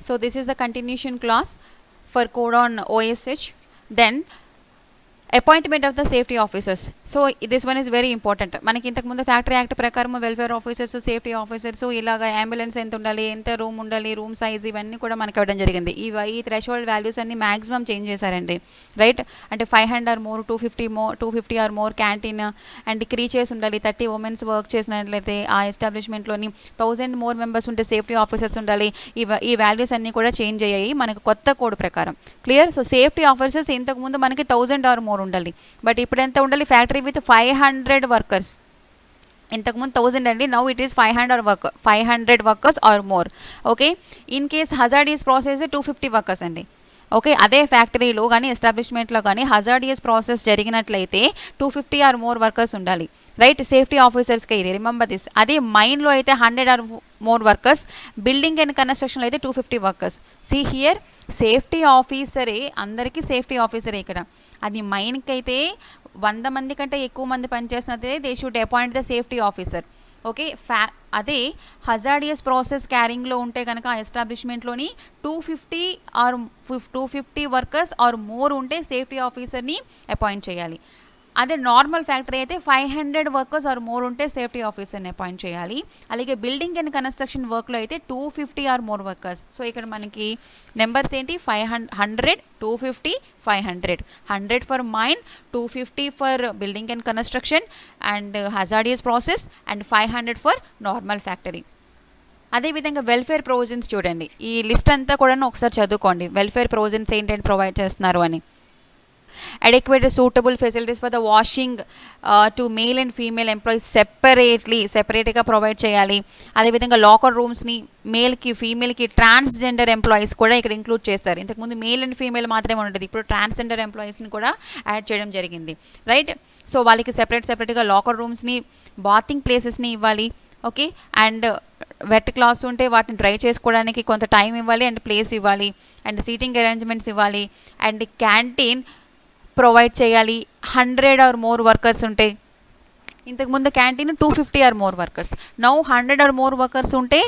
So this is the continuation clause for code on OSH. Then appointment of the safety officers. So this one is very important. మనకి ఇంతకుముందు factory act ప్రకారం welfare officers, safety officers, ఇలాగ ambulance ఎంత ఉండాలి, ఎంత room ఉండాలి, room size, ఇవన్నీ కూడా మనకి ఇవ్వడం జరిగింది. ఈ థ్రెషోల్డ్ వాల్యూస్ అన్ని మ్యాక్సిమం చేంజ్ చేశారండి, రైట్. అంటే 500 or more, 250 or more canteen and creatures ఉండాలి. 30 ఉమెన్స్ వర్క్ చేసినట్లయితే ఆ ఎస్టాబ్లిష్మెంట్లోని 1000 మోర్ మెంబర్స్ ఉంటే సేఫ్టీ ఆఫీసర్స్ ఉండాలి. ఈ వాల్యూస్ అన్నీ కూడా చేంజ్ అయ్యాయి మనకు కొత్త కోడ్ ప్రకారం. క్లియర్. సో సేఫ్టీ ఆఫీసర్స్ ఇంతకుముందు మనకి 1000 ఆర్ మోర్ ఉండాలి, బట్ ఇప్పుడు ఎంత ఉండాలి? Factory with 500 workers. ఇంతకుముందు 1000 అండి, now it is 500 workers or more. Okay. In case hazardous process 250 workers అండి. ఓకే. అదే ఫ్యాక్టరీలో కానీ ఎస్టాబ్లిష్మెంట్లో కానీ హజార్డియస్ ప్రాసెస్ జరిగినట్లయితే 250 ఆర్ మోర్ వర్కర్స్ ఉండాలి, రైట్. సేఫ్టీ ఆఫీసర్స్కి ఇది రిమెంబర్ దిస్. అదే మైన్లో అయితే 100 or more workers, building and కన్స్ట్రక్షన్లో అయితే 250 వర్కర్స్. సీ హియర్ సేఫ్టీ ఆఫీసరే, అందరికీ సేఫ్టీ ఆఫీసరే ఇక్కడ. అది మైన్కి అయితే 100 మంది కంటే ఎక్కువ మంది పనిచేస్తున్నదే they should appoint the safety officer. Okay. అదే హజార్డియస్ ప్రాసెస్ క్యారింగ్లో ఉంటే కనుక ఆ ఎస్టాబ్లిష్మెంట్లోని 250 వర్కర్స్ ఆర్ మోర్ ఉంటే సేఫ్టీ ఆఫీసర్ని అపాయింట్ చేయాలి. అదే నార్మల్ ఫ్యాక్టరీ అయితే 500 వర్కర్స్ ఆర్ మోర్ ఉంటే సేఫ్టీ ఆఫీసర్ని అపాయింట్ చేయాలి. అలాగే బిల్డింగ్ అండ్ కన్స్ట్రక్షన్ వర్క్లో అయితే 250 ఆర్ మోర్ వర్కర్స్. సో ఇక్కడ మనకి నెంబర్స్ ఏంటి? 500, 250, 500. 100 for mine, 250 for building and construction and hazardous process, and 500 for normal factory. అదేవిధంగా వెల్ఫేర్ ప్రొవిజన్స్ చూడండి. ఈ లిస్ట్ అంతా కూడా ఒకసారి చదువుకోండి. వెల్ఫేర్ ప్రొవిజన్స్ ఏంటంటే ప్రొవైడ్ చేస్తున్నారు అని. adequate suitable facilities for the washing to male and female employees సెపరేట్గా ప్రొవైడ్ చేయాలి. అదేవిధంగా లాకర్ రూమ్స్ని మేల్కి, ఫీమేల్కి, ట్రాన్స్జెండర్ ఎంప్లాయీస్ కూడా ఇక్కడ ఇంక్లూడ్ చేస్తారు. ఇంతకుముందు మేల్ అండ్ ఫీమేల్ మాత్రమే ఉంటుంది, ఇప్పుడు ట్రాన్స్జెండర్ ఎంప్లాయీస్ని కూడా యాడ్ చేయడం జరిగింది, రైట్. సో వాళ్ళకి సెపరేట్గా లాకర్ రూమ్స్ని, బాతింగ్ ప్లేసెస్ని ఇవ్వాలి. ఓకే. అండ్ వెట్ క్లాత్స్ ఉంటే వాటిని డ్రై చేసుకోవడానికి కొంత టైం ఇవ్వాలి అండ్ ప్లేస్ ఇవ్వాలి, అండ్ సీటింగ్ అరేంజ్మెంట్స్ ఇవ్వాలి, అండ్ క్యాంటీన్ ప్రొవైడ్ చేయాలి. 100 ఆర్ మోర్ వర్కర్స్ ఉంటే, ఇంతకుముందు canteen 250 or more workers, now 100 or more workers ఉంటే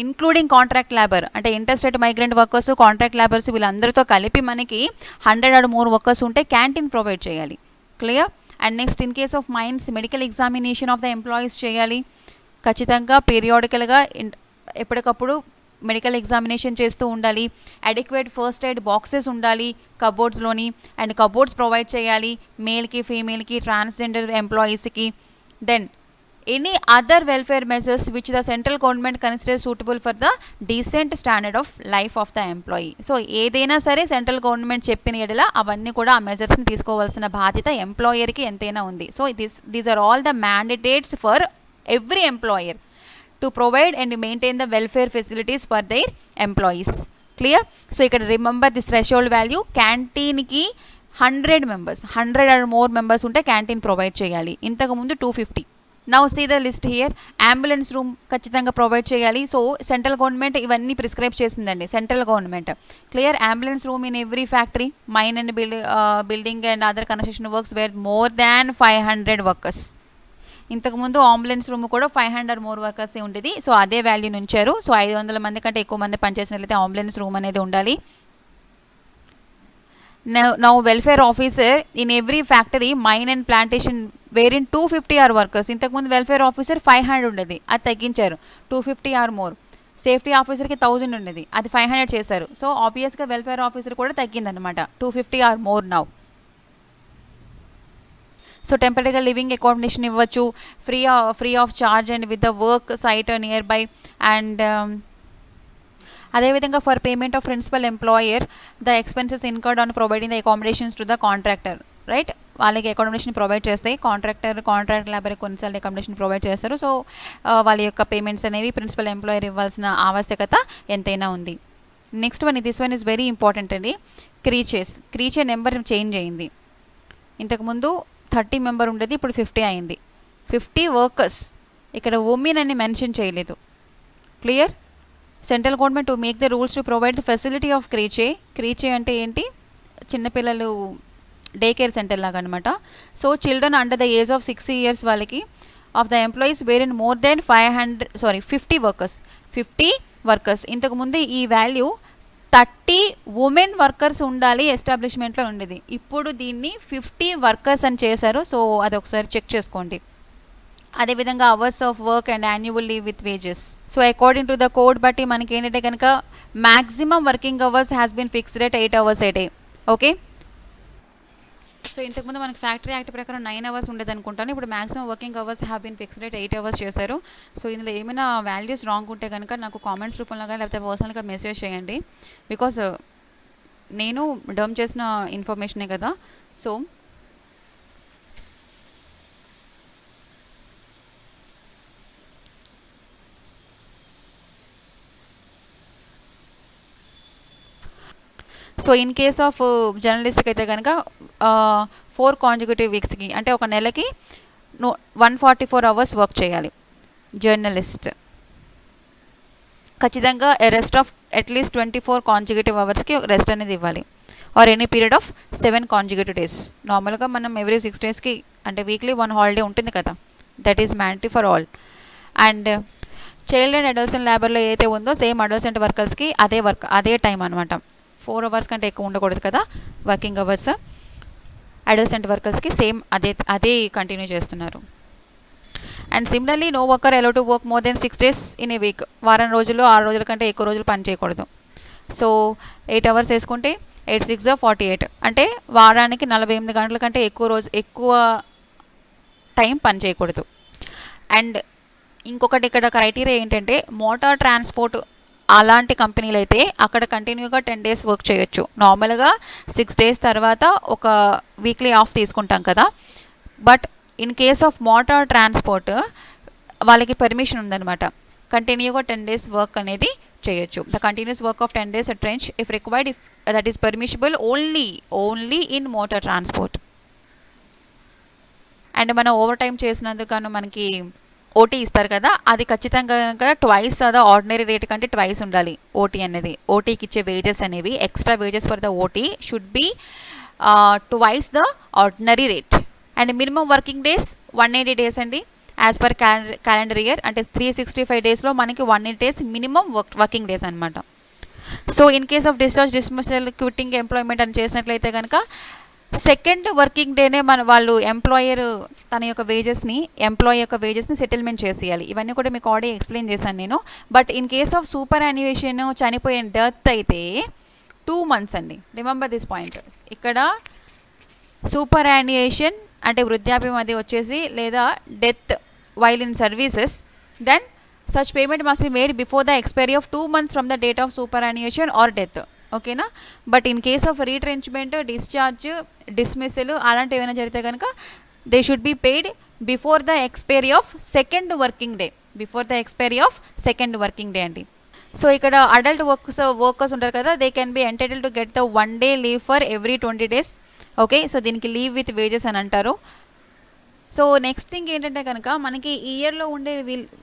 ఇంక్లూడింగ్ కాంట్రాక్ట్ లేబర్, అంటే interstate migrant workers, contract labours వీళ్ళందరితో కలిపి మనకి 100 ఆర్ మోర్ వర్కర్స్ ఉంటే క్యాంటీన్ ప్రొవైడ్ చేయాలి. Clear. And next, in case of mines medical examination of the employees చేయాలి. ఖచ్చితంగా పీరియాడికల్గా ఎప్పటికప్పుడు మెడికల్ ఎగ్జామినేషన్ చేస్తూ ఉండాలి. అడిక్వేట్ ఫస్ట్ ఎయిడ్ బాక్సెస్ ఉండాలి కబోర్డ్స్లోని, అండ్ కబోర్డ్స్ ప్రొవైడ్ చేయాలి మేల్కి, ఫీమేల్కి, ట్రాన్స్జెండర్ ఎంప్లాయీస్కి. Then any other welfare measures which the central government consider suitable for the decent standard of life of the employee. So ఏదైనా సరే central government చెప్పిన ఎడల అవన్నీ కూడా ఆ మెజర్స్ని తీసుకోవాల్సిన బాధ్యత ఎంప్లాయర్కి ఎంతైనా ఉంది. So these are all the mandates for every employer to provide and maintain the welfare facilities for their employees. Clear. So ఇక్కడ remember this threshold value. క్యాంటీన్కి 100 members, 100 or more members ఉంటే క్యాంటీన్ ప్రొవైడ్ చేయాలి. ఇంతకుముందు 250. Now see the list here. Ambulance room ఖచ్చితంగా provide చేయాలి. So central government ఇవన్నీ prescribe చేసిందండి, central government. Clear. Ambulance room in every factory, mine and building and other construction works where more than 500 workers. ఇంతకుముందు ambulance room కూడా 500 more వర్కర్సే ఉండేది. So అదే వాల్యూని ఉంచారు. సో 500 మంది కంటే ఎక్కువ మంది పనిచేసినట్లయితే అంబులెన్స్ రూమ్ అనేది ఉండాలి. Now welfare officer in every factory, mine and plantation where in 250 or workers. ఇంతకుముందు వెల్ఫేర్ ఆఫీసర్ 500 ఉండేది, అది తగ్గించారు 250 ఆర్ మోర్. సేఫ్టీ ఆఫీసర్కి 1000 ఉండేది, అది 500 చేశారు. సో ఆబ్వియస్గా వెల్ఫేర్ ఆఫీసర్ కూడా తగ్గిందనమాట, 250 ఆర్ మోర్ నౌ. సో టెంపరీగా లివింగ్ అకామిడేషన్ ఇవ్వచ్చు, free of charge and with the work site near by. And అదేవిధంగా for payment of principal employer the expenses incurred on providing the accommodations to the contractor, right. వాళ్ళకి accommodation provide చేస్తాయి contract labour కొన్నిసార్లు accommodation provide చేస్తారు. So వాళ్ళ యొక్క payments అనేవి principal employer ఇవ్వాల్సిన ఆవశ్యకత ఎంతైనా ఉంది. Next one, this one is very important అండి. క్రీచర్ నెంబర్ చేంజ్ అయింది. ఇంతకుముందు 30 మెంబర్ ఉండేది, ఇప్పుడు 50 అయింది. 50 వర్కర్స్. ఇక్కడ ఉమెన్ అని మెన్షన్ చేయలేదు. Clear. Central government to make the rules to provide the facility of creche అంటే ఏంటి? చిన్నపిల్లలు డే కేర్ సెంటర్ లాగా అనమాట. So children under the age of 6 years వాళ్ళకి of the employees where in more than 50 workers. ఇంతకుముందు ఈ value 30 women workers ఉండాలి ఎస్టాబ్లిష్మెంట్లో ఉండేది. ఇప్పుడు దీన్ని 50 వర్కర్స్ అని చేశారు. సో అది ఒకసారి చెక్ చేసుకోండి. అదేవిధంగా hours of work and annual leave with wages. So according to the code బట్టి మనకి ఏంటంటే కనుక maximum working hours has been fixed at 8 hours a day. Okay, so ఇంతకుముందు మనకి ఫ్యాక్టరీ యాక్ట్ ప్రకారం 9 hours ఉండేది అనుకుంటాను. ఇప్పుడు maximum working hours have been fixed at 8 hours చేశారు. సో ఇందులో ఏమైనా వాల్యూస్ రాంగ్ ఉంటే కనుక నాకు కామెంట్స్ రూపంలో కానీ లేకపోతే పర్సనల్గా మెసేజ్ చేయండి. బికాస్ నేను డమ్ చేసిన ఇన్ఫర్మేషనే కదా. సో ఇన్ కేస్ ఆఫ్ జర్నలిస్ట్కి అయితే కనుక 4 consecutive వీక్స్కి అంటే ఒక నెలకి 144 hours వర్క్ చేయాలి జర్నలిస్ట్. ఖచ్చితంగా రెస్ట్ ఆఫ్ అట్లీస్ట్ 24 consecutive hoursకి రెస్ట్ అనేది ఇవ్వాలి. Or any period of 7 consecutive days. నార్మల్గా మనం ఎవ్రీ 6 daysకి అంటే వీక్లీ 1 హాలిడే ఉంటుంది కదా, that is mandatory for all. And child and adolescent లేబర్లో ఏదైతే ఉందో సేమ్ అడోలసెంట్ వర్కర్స్కి అదే టైం అనమాట. 4 hours కంటే ఎక్కువ ఉండకూడదు కదా వర్కింగ్ అవర్స్. అడోలసెంట్ వర్కర్స్కి సేమ్ అదే కంటిన్యూ చేస్తున్నారు. And similarly no worker allow to work more than 6 days in a week. వారం రోజులు 6 రోజుల కంటే ఎక్కువ రోజులు పని చేయకూడదు. సో 8 hours వేసుకుంటే 8 6 48 అంటే వారానికి 48 గంటల కంటే ఎక్కువ టైం పని చేయకూడదు. అండ్ ఇంకొకటి ఇక్కడ క్రైటీరియా ఏంటంటే మోటార్ ట్రాన్స్పోర్ట్ అలాంటి కంపెనీలు అయితే అక్కడ కంటిన్యూగా 10 days వర్క్ చేయొచ్చు. నార్మల్గా 6 days తర్వాత ఒక వీక్లీ ఆఫ్ తీసుకుంటాం కదా. But in case of motor transport వాళ్ళకి పర్మిషన్ ఉందన్నమాట, కంటిన్యూగా 10 days వర్క్ అనేది చేయొచ్చు. The continuous work of 10 days at trench if required, if that is permissible only in motor transport. And మనం ఓవర్ టైం చేసినందుకు మనకి ఓటీ ఇస్తారు కదా, అది ఖచ్చితంగా ట్వైస్ ద ఆర్డినరీ రేట్ కంటే ట్వైస్ ఉండాలి. ఓటీ అనేది, ఓటీకి ఇచ్చే వేజెస్ అనేవి extra wages for the OT should be twice the ordinary rate. And minimum working days 180 days అండి యాజ్ పర్ క్యాలెండర్ ఇయర్. అంటే 365 daysలో మనకి 180 days మినిమం వర్కింగ్ డేస్ అనమాట. So in case of discharge, dismissal, quitting employment అని చేసినట్లయితే కనుక second working డేనే వాళ్ళు employee యొక్క వేజెస్ని సెటిల్మెంట్ చేసేయాలి. ఇవన్నీ కూడా మీకు ఆల్రెడీ ఎక్స్ప్లెయిన్ చేశాను నేను. But in case of superannuation, చనిపోయిన డెత్ అయితే 2 months అండి. Remember this point. ఇక్కడ సూపర్ యాన్యుయేషన్ అంటే వృద్ధాప్యం అది వచ్చేసి లేదా death while in services, then such payment must be made before the expiry of 2 months from the date of superannuation or death. ఓకేనా. But in case of retrenchment, discharge, dismissal అలాంటివి ఏమైనా జరిగితే కనుక they should be paid before the expiry of second working day అండి. So ఇక్కడ adult workers ఉంటారు కదా, they can be entitle to get the 1 day leave for every 20 days. Okay, so దీనికి leave with wages అని అంటారు. So next thing ఏంటంటే కనుక మనకి ఈ ఇయర్లో ఉండే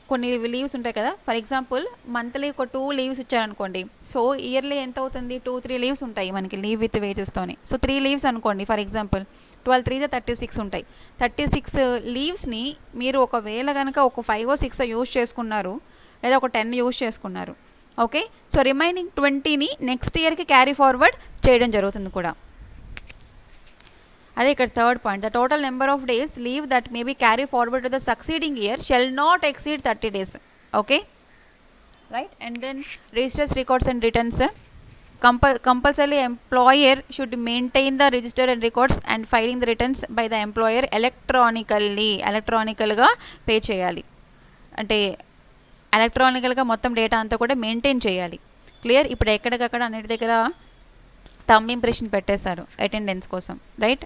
కొన్ని లీవ్స్ ఉంటాయి కదా. ఫర్ ఎగ్జాంపుల్ మంత్లీ ఒక 2 leaves ఇచ్చారనుకోండి. సో ఇయర్లీ ఎంత అవుతుంది, 2-3 leaves ఉంటాయి మనకి లీవ్ విత్ వేజెస్తోని. సో 3 leaves అనుకోండి ఫర్ ఎగ్జాంపుల్, 12 3 36 ఉంటాయి. 36 leavesని మీరు ఒకవేళ కనుక ఒక 5 or 6 యూజ్ చేసుకున్నారు, లేదా ఒక 10 యూజ్ చేసుకున్నారు. ఓకే, సో రిమైనింగ్ 20ని నెక్స్ట్ ఇయర్కి క్యారీ ఫార్వర్డ్ చేయడం జరుగుతుంది కూడా. అదే ఇక్కడ third point, the total number of days leave that may be carry forward to the succeeding year shall not exceed 30 days. Okay, right. And then registers, records and returns. Compulsory employer should maintain the register and records and filing the returns by the employer ఎలక్ట్రానికల్గా pay చేయాలి. అంటే ఎలక్ట్రానికల్గా మొత్తం data అంతా కూడా maintain చేయాలి. Clear. ఇప్పుడు ఎక్కడికక్కడ అన్నిటి దగ్గర థంబ్ ఇంప్రెషన్ పెట్టేశారు అటెండెన్స్ కోసం, right.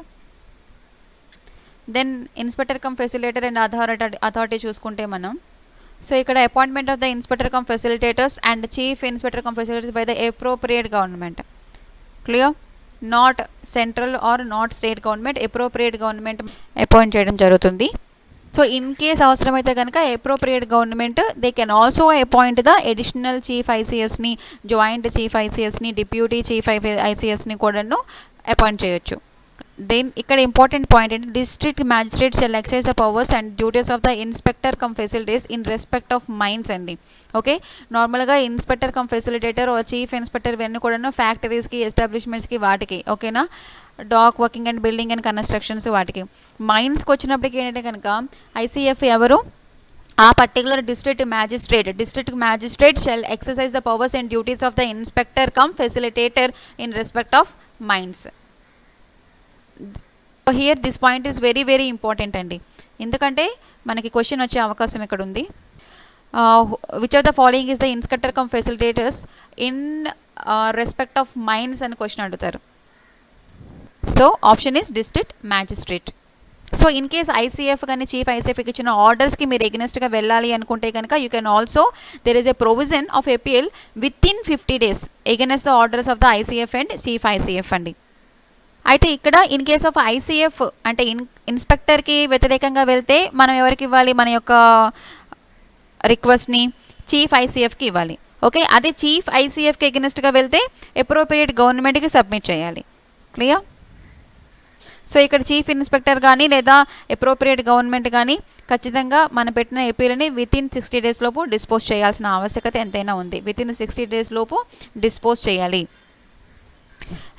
Then inspector cum facilitator and authority చూసుకుంటే మనం, సో ఇక్కడ appointment of the inspector cum facilitators and chief inspector cum facilitators by the appropriate government. Clear. Not central or not state government, appropriate government appoint చేయడం జరుగుతుంది. So in case అవసరమైతే కనుక appropriate government they can also appoint the additional chief ఐసీఎస్ని, joint chief ఐసీఎస్ని, deputy chief ఐసీఎస్ని కూడాను appoint చేయొచ్చు. Then ఇక్కడ ఇంపార్టెంట్ పాయింట్ ఏంటి, district magistrate shall exercise the powers and duties of the inspector cum facilities in respect of mines అండి. Okay, నార్మల్గా inspector cum facilitator chief inspector ఇవన్నీ కూడా ఫ్యాక్టరీస్కి, ఎస్టాబ్లిష్మెంట్స్కి, వాటికి ఓకేనా, dock working and building and constructions వాటికి. మైన్స్కి వచ్చినప్పటికీ ఏంటంటే కనుక ఐసీఎఫ్ ఎవరు, ఆ particular district magistrate shall exercise the powers and duties of the inspector cum facilitator in respect of mines. Here this point is very very important అండి, ఎందుకంటే మనకి క్వశ్చన్ వచ్చే అవకాశం ఇక్కడ ఉంది. Which of the following is the inspector cum facilitators in respect of mines అని question అడుగుతారు. So option is district magistrate. So in case ICF కానీ చీఫ్ ఐసీఎఫ్కి ఇచ్చిన ఆర్డర్స్కి మీరు ఎగ్నెస్ట్గా వెళ్ళాలి అనుకుంటే కనుక you can also there is a provision of appeal within 50 days against the orders of the ICF and chief ICF అండి. అయితే ఇక్కడ ఇన్ కేస్ ఆఫ్ ఐసీఎఫ్ అంటే ఇన్స్పెక్టర్కి వ్యతిరేకంగా వెళ్తే మనం ఎవరికి ఇవ్వాలి, మన యొక్క రిక్వెస్ట్ని చీఫ్ ఐసీఎఫ్కి ఇవ్వాలి. ఓకే, అదే చీఫ్ ఐసీఎఫ్కి ఎగెనెస్ట్గా వెళ్తే అప్రోప్రియేట్ గవర్నమెంట్కి సబ్మిట్ చేయాలి. క్లియర్? సో ఇక్కడ చీఫ్ ఇన్స్పెక్టర్ కానీ లేదా అప్రోప్రియేట్ గవర్నమెంట్ కానీ ఖచ్చితంగా మనం పెట్టిన అపీల్ని వితిన్ 60 days లోపు డిస్పోజ్ చేయాల్సిన ఆవశ్యకత ఎంతైనా ఉంది. వితిన్ 60 days లోపు డిస్పోజ్ చేయాలి.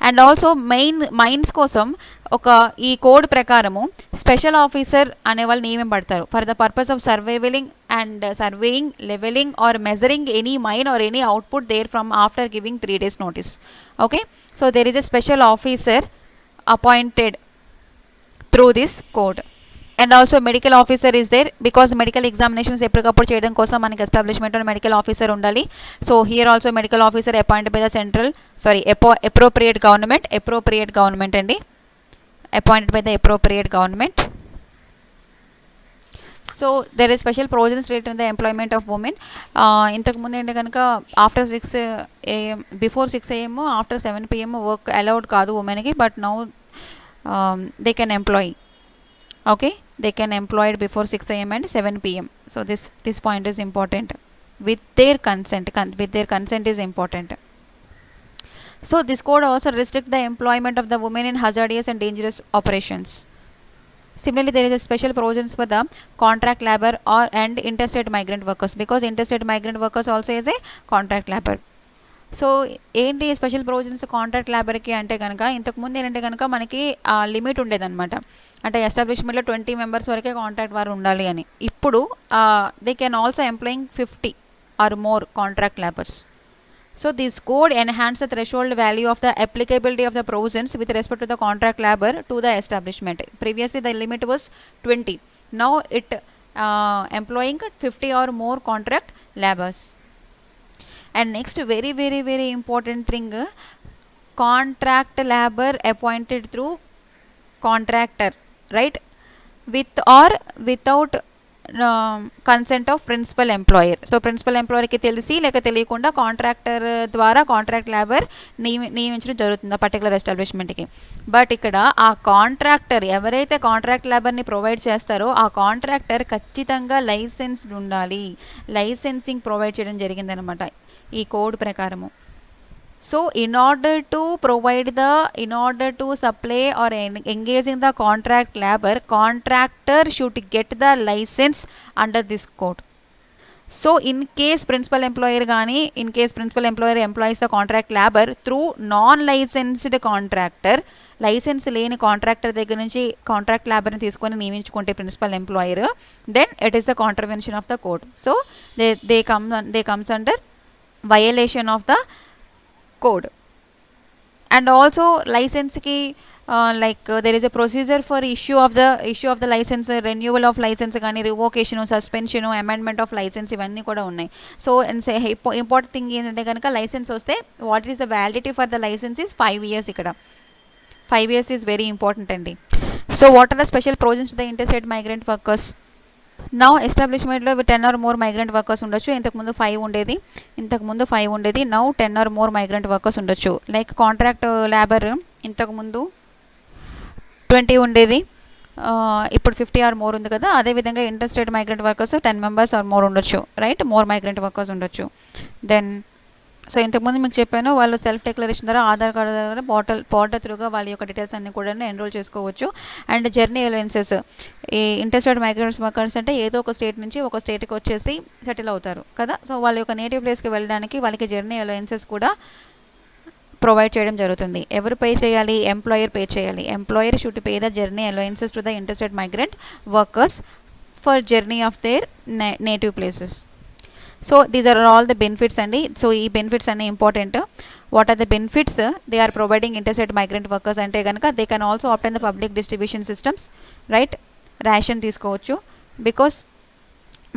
అండ్ ఆల్సో మైన్స్ కోసం ఈ కోడ్ ప్రకారము స్పెషల్ ఆఫీసర్ అనే వాళ్ళు నియమింపబడతారు for the purpose of surveying levelling or measuring any mine or any output there from after giving 3 days notice. Okay, so there is a special officer appointed through this code. And also medical officer is there because medical examinations ఎప్పటికప్పుడు చేయడం కోసం మనకి ఎస్టాబ్లిష్మెంట్లో medical officer ఉండాలి. So here also medical officer appointed by the appropriate government అండి, appointed by the appropriate government. So there is special provisions related to the employment of women. ఇంతకుముందు ఏంటంటే కనుక after 6 AM, before 6 AM, after 7 PM work allowed కాదు ఉమెన్కి, but now they can employ. Okay, they can employ it before 6 AM and 7 PM. So this point is important. With their consent is important. So this code also restrict the employment of the women in hazardous and dangerous operations. Similarly, there is a special provisions for the contract labor and interstate migrant workers, because interstate migrant workers also is a contract labor. So ఏంటి special provisions contract లేబర్కి అంటే కనుక ఇంతకుముందు ఏంటంటే కనుక మనకి limit ఉండేదన్నమాట, అంటే ఎస్టాబ్లిష్మెంట్లో 20 members వరకే కాంట్రాక్ట్ వారు ఉండాలి అని. ఇప్పుడు they can also employing 50 or more contract labours. So this code enhance the threshold value of the applicability of the provisions with respect to the contract labour to the establishment. Previously the limit was 20, now it employing 50 or more contract labours. And next very very very important thing, contract labor appointed through contractor, right, with or without consent of principal employer. So principal employer కి తెలిసి లేక తెలియకుండా contractor ద్వారా contract labour నియమించడం జరుగుతుంది ఆ particular ఎస్టాబ్లిష్మెంట్కి. But ఇక్కడ ఆ కాంట్రాక్టర్ ఎవరైతే కాంట్రాక్ట్ లేబర్ని ప్రొవైడ్ చేస్తారో ఆ కాంట్రాక్టర్ ఖచ్చితంగా లైసెన్స్డ్ ఉండాలి. లైసెన్సింగ్ ప్రొవైడ్ చేయడం జరిగిందనమాట ఈ కోడ్ ప్రకారము. So in order to supply or engage in the contract labor, contractor should get the license under this code. So in case principal employer employs the contract labor through non-licensed contractor, licence లేని contractor దగ్గర నుంచి contract లేబర్ని తీసుకొని నియమించుకుంటే principal employer, then it is the contravention of the code. So they comes under violation of the code. And also license ki there is a procedure for issue of the license, renewal of license gaani, revocation, suspension, amendment of license ivanni kuda unnai. So and say important thing ఏంటంటే కనుక licence వస్తే what is the validity for the license is 5 years. ఇక్కడ 5 years is very important అండి. So what are the special provisions to the interstate migrant workers? Now ఎస్టాబ్లిష్మెంట్లో 10 or more migrant workers ఉండొచ్చు. ఇంతకుముందు 5 ఉండేది. Now 10 or more migrant workers ఉండొచ్చు. Like contract labour ఇంతకుముందు 20 ఉండేది, ఇప్పుడు 50 or more ఉంది కదా. అదేవిధంగా interstate migrant workers 10 members or more ఉండొచ్చు, రైట్, మోర్ మైగ్రెంట్ వర్కర్స్ ఉండొచ్చు. దెన్ సో ఇంతకుముందు మీకు చెప్పాను, వాళ్ళు సెల్ఫ్ డిక్లరేషన్ ద్వారా ఆధార్ కార్డు ద్వారా పోర్టల్ త్రూగా వాళ్ళ యొక్క డీటెయిల్స్ అన్నీ కూడా ఎన్రోల్ చేసుకోవచ్చు. అండ్ జర్నీ అలవెన్సెస్, ఈ ఇంటర్స్టేట్ మైగ్రెంట్స్ వర్కర్స్ అంటే ఏదో ఒక స్టేట్ నుంచి ఒక స్టేట్కి వచ్చేసి సెటిల్ అవుతారు కదా. సో వాళ్ళ యొక్క నేటివ్ ప్లేస్కి వెళ్ళడానికి వాళ్ళకి జర్నీ అలవెన్సెస్ కూడా ప్రొవైడ్ చేయడం జరుగుతుంది. ఎవరు పే చేయాలి? ఎంప్లాయర్ పే చేయాలి. Employer should pay the journey allowances to the interstate migrant workers for journey of their native places. So these are all the benefits అండి. సో ఈ బెనిఫిట్స్ అన్నీ important. What are the benefits? They are providing interstate migrant workers అంటే కనుక they can also obtain the public distribution systems, right? Ration తీసుకోవచ్చు. Because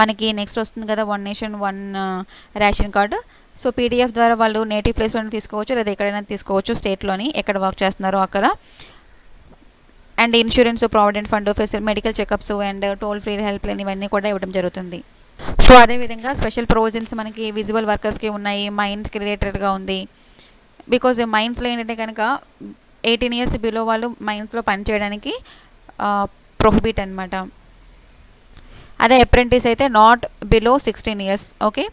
మనకి next వస్తుంది కదా one nation one ration card. So PDF ద్వారా వాళ్ళు native ప్లేస్లోనే తీసుకోవచ్చు, లేదా ఎక్కడైనా తీసుకోవచ్చు, స్టేట్లోని ఎక్కడ వర్క్ చేస్తున్నారో అక్కడ. And insurance, provident fund, medical checkups and toll free help line ఇవన్నీ కూడా ఇవ్వడం జరుగుతుంది. సో అదేవిధంగా స్పెషల్ ప్రొవిజన్స్ మనకి విజువల్ వర్కర్స్కి ఉన్నాయి, మైన్స్కి రిలేటెడ్గా ఉంది. బికాజ్ మైన్స్లో ఏంటంటే కనుక 18 years బిలో వాళ్ళు మైన్స్లో పనిచేయడానికి ప్రొహిబిట్ అనమాట. అదే అప్రెంటిస్ అయితే not below 16 years. Okay,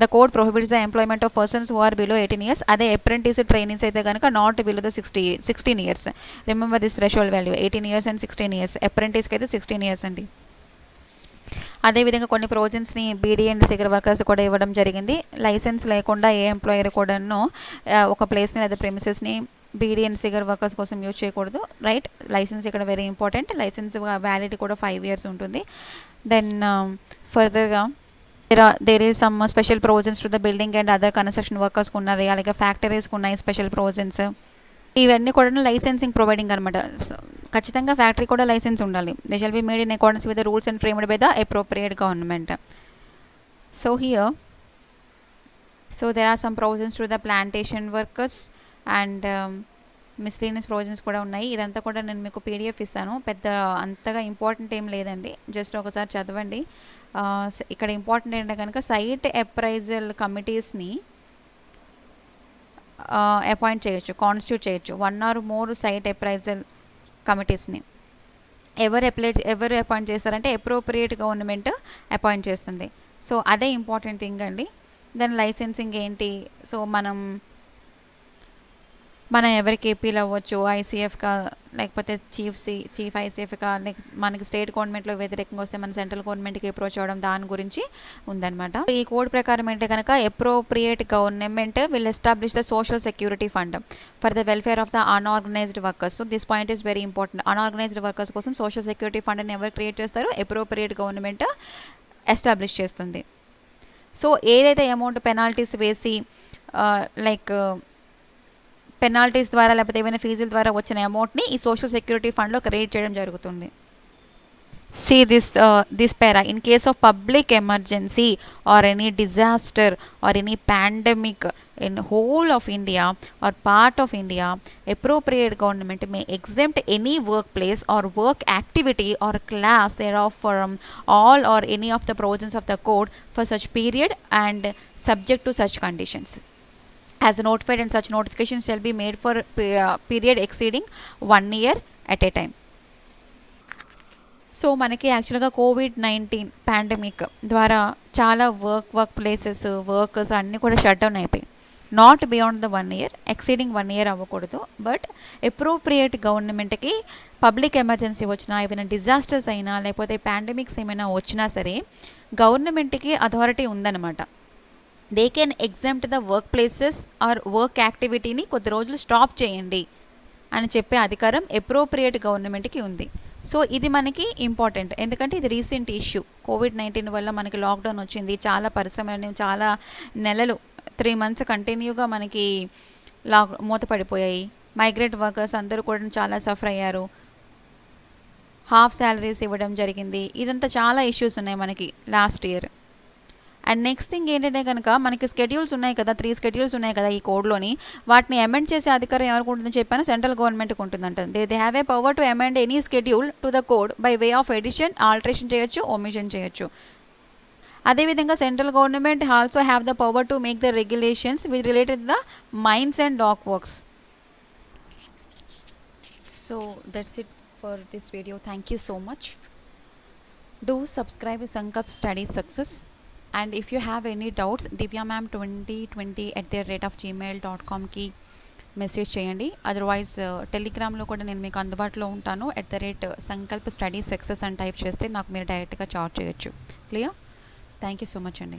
the code prohibits the employment of persons who are below 18 years. అదే అప్రెంటిస్ ట్రైనింగ్స్ అయితే కనుక not below the 16 years. Remember this threshold value 18 years and 16 years. అప్రెంటిస్కి అయితే 16 years అండి. అదేవిధంగా కొన్ని ప్రొవిజన్స్ని బీడీ అండ్ సిగర్ వర్కర్స్ కూడా ఇవ్వడం జరిగింది. లైసెన్స్ లేకుండా ఏ ఎంప్లాయర్ కూడాను ఒక ప్లేస్ని లేదా ప్రెమిసెస్ని బీడీ అండ్ సిగర్ వర్కర్స్ కోసం యూజ్ చేయకూడదు, రైట్? లైసెన్స్ ఇక్కడ వెరీ ఇంపార్టెంట్. లైసెన్స్ వ్యాలిడిటీ కూడా 5 years ఉంటుంది. దెన్ ఫర్దర్గా there is some special provisions to the building and other construction వర్కర్స్కి ఉన్నాయి, అలాగే ఫ్యాక్టరీస్కి ఉన్నాయి స్పెషల్ ప్రొవిజన్స్. ఇవన్నీ కూడా లైసెన్సింగ్ ప్రొవైడింగ్ అనమాట. ఖచ్చితంగా ఫ్యాక్టరీ కూడా లైసెన్స్ ఉండాలి. They shall be made in accordance with the rules and framed by the appropriate government. So here there are some provisions to the plantation workers and miscellaneous provisions కూడా ఉన్నాయి. ఇదంతా కూడా నేను మీకు పీడిఎఫ్ ఇస్తాను. పెద్ద అంతగా ఇంపార్టెంట్ ఏం లేదండి, జస్ట్ ఒకసారి చదవండి. ఇక్కడ ఇంపార్టెంట్ ఏంటంటే కనుక సైట్ అప్రైజల్ కమిటీస్ని అపాయింట్ చేయొచ్చు, కాన్స్టిట్యూట్ చేయొచ్చు. 1 or more సైట్ అప్రైజల్ కమిటీస్ని ఎవరు అపాయింట్ చేస్తారంటే అప్రోప్రియేట్ గవర్నమెంట్ అపాయింట్ చేస్తుంది. సో అదే ఇంపార్టెంట్ థింగ్ అండి. దాని లైసెన్సింగ్ ఏంటి? సో మనం ఎవరికి ఏపీలో అవ్వచ్చు, ఐసీఎఫ్కా లేకపోతే చీఫ్ ఐసీఎఫ్కా, లైక్ మనకి స్టేట్ గవర్నమెంట్లో వ్యతిరేకంగా వస్తే మన సెంట్రల్ గవర్నమెంట్కి అప్రోచ్ అవ్వడం, దాని గురించి ఉందన్నమాట. ఈ కోడ్ ప్రకారం ఏంటంటే కనుక appropriate government will establish the social security fund for the welfare of the unorganised workers. So this point is very important. Unorganised workers కోసం సోషల్ సెక్యూరిటీ ఫండ్ని ఎవరు క్రియేట్ చేస్తారు? అప్రోప్రియేట్ గవర్నమెంట్ ఎస్టాబ్లిష్ చేస్తుంది. సో ఏదైతే amount penalties వేసి like penalties ద్వారా లేకపోతే ఏమైనా ఫీజుల ద్వారా వచ్చిన అమౌంట్ని ఈ సోషల్ సెక్యూరిటీ ఫండ్లో క్రియేట్ చేయడం జరుగుతుంది. See this para, in case of public emergency or any disaster or any pandemic in whole of India or part of India, appropriate government may exempt any workplace or work activity or class thereof from all or any of the provisions of the code for such period and subject to such conditions as notified, and such notifications shall be made for period exceeding 1 year at a time. So మనకి యాక్చువల్గా COVID-19 pandemic ద్వారా చాలా work places, workers అన్నీ కూడా shut down అయిపోయి, not beyond the 1 year, exceeding 1 year అవ్వకూడదు. But appropriate గవర్నమెంట్కి public emergency వచ్చినా, ఏమైనా డిజాస్టర్స్ అయినా, లేకపోతే పాండమిక్స్ ఏమైనా వచ్చినా సరే గవర్నమెంట్కి అథారిటీ ఉందన్నమాట. They can exempt the work places or work యాక్టివిటీని కొద్ది రోజులు స్టాప్ చేయండి అని చెప్పే అధికారం అప్రోప్రియేట్ గవర్నమెంట్కి ఉంది. సో ఇది మనకి ఇంపార్టెంట్, ఎందుకంటే ఇది రీసెంట్ ఇష్యూ. COVID-19 వల్ల మనకి లాక్డౌన్ వచ్చింది, చాలా పరిశ్రమలు చాలా నెలలు 3 months కంటిన్యూగా మనకి మూతపడిపోయాయి. మైగ్రెంట్ వర్కర్స్ అందరూ కూడా చాలా సఫర్ అయ్యారు, హాఫ్ శాలరీస్ ఇవ్వడం జరిగింది. ఇదంతా చాలా ఇష్యూస్ ఉన్నాయి మనకి last year. And next thing ఏంటంటే కనుక మనకి స్కెడ్యూల్స్ ఉన్నాయి కదా, 3 schedules ఉన్నాయి కదా ఈ కోడ్లోని, వాటిని అమెండ్ చేసే అధికారం ఎవరికి ఉంటుందని చెప్పాను? సెంట్రల్ గవర్నమెంట్కి ఉంటుందంట. They have a power to amend any schedule to the code by way of addition, alteration చేయొచ్చు, ఒమిషన్ చేయొచ్చు. అదేవిధంగా central government also have the power to make the regulations with related the mines and dock works. So that's it for this video. Thank you so much. Do subscribe Sankalp Study Success. And if you have any doubts divyamam2020@gmail.comకి message చేయండి. Otherwise టెలిగ్రామ్లో కూడా నేను మీకు అందుబాటులో ఉంటాను. @Sankalp study success అని type చేస్తే నాకు మీరు డైరెక్ట్గా చాట్ చేయొచ్చు. Clear? Thank you so much అండి.